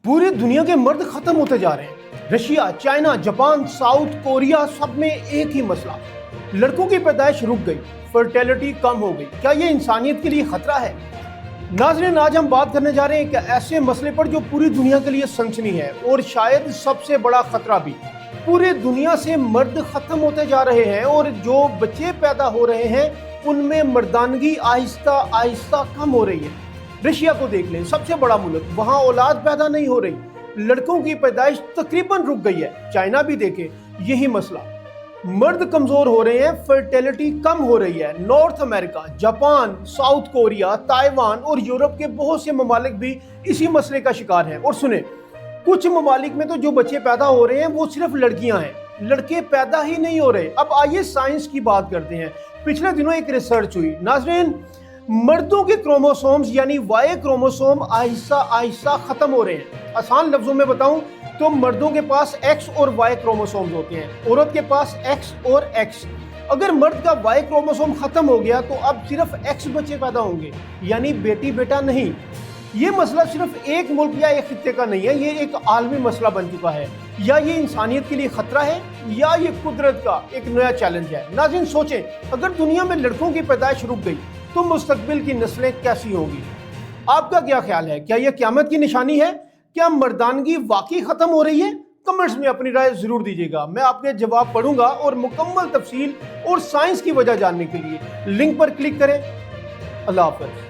पूरी दुनिया के मर्द खत्म होते जा रहे हैं। Russia, China, Japan, south Korea, सब में एक ही मसला, लड़कों की पैदाइश रुक गई, फर्टिलिटी कम हो गई। क्या ये इंसानियत के लिए खतरा है? नाज़रीन, आज हम बात करने जा रहे हैं एक ऐसे मसले पर जो पूरी दुनिया के लिए सनसनी है और शायद सबसे बड़ा खतरा भी। पूरी दुनिया से मर्द खत्म होते जा रहे हैं और जो बच्चे पैदा हो रहे हैं उनमें मर्दानगी आहिस्ता आहिस्ता कम हो रही है। रशिया को देख लें, सबसे बड़ा मुल्क, वहाँ औलाद पैदा नहीं हो रही, लड़कों की पैदाइश तकरीबन रुक गई है। चाइना भी देखें, यही मसला, मर्द कमजोर हो रहे हैं, फर्टिलिटी कम हो रही है। North America, Japan, south Korea, Taiwan और यूरोप के बहुत से ममालिक भी इसी मसले का शिकार हैं। और सुने, कुछ ममालिक में तो जो बच्चे पैदा हो रहे हैं वो सिर्फ लड़कियां हैं, लड़के पैदा ही नहीं हो रहे। अब आइए साइंस की बात करते हैं। पिछले दिनों एक रिसर्च हुई। नाज़रीन, मर्दों के क्रोमोसोम्स यानी वाई क्रोमोसोम आहिस्ता आहिस्ता खत्म हो रहे हैं। आसान लफ्जों में बताऊं तो मर्दों के पास एक्स और वाई क्रोमोसोम्स होते हैं, औरत के पास एक्स और एक्स। अगर मर्द का वाई क्रोमोसोम खत्म हो गया तो अब सिर्फ एक्स बच्चे पैदा होंगे, यानी बेटी बेटा नहीं। ये मसला सिर्फ एक मुल्क या एक खित्ते का नहीं है, ये एक आलमी मसला बन चुका है। या ये इंसानियत के लिए खतरा है या ये कुदरत का एक नया चैलेंज है। नाज़रीन सोचें, अगर दुनिया में लड़कों की पैदाइश रुक गई तो मुस्तकबिल की नस्लें कैसी होंगी? आपका क्या ख्याल है? क्या यह क़यामत की निशानी है? क्या मर्दानगी वाकई खत्म हो रही है? कमेंट्स में अपनी राय जरूर दीजिएगा, मैं आपके जवाब पढ़ूंगा। और मुकम्मल तफसील और साइंस की वजह जानने के लिए लिंक पर क्लिक करें। अल्लाह हाफ़िज़।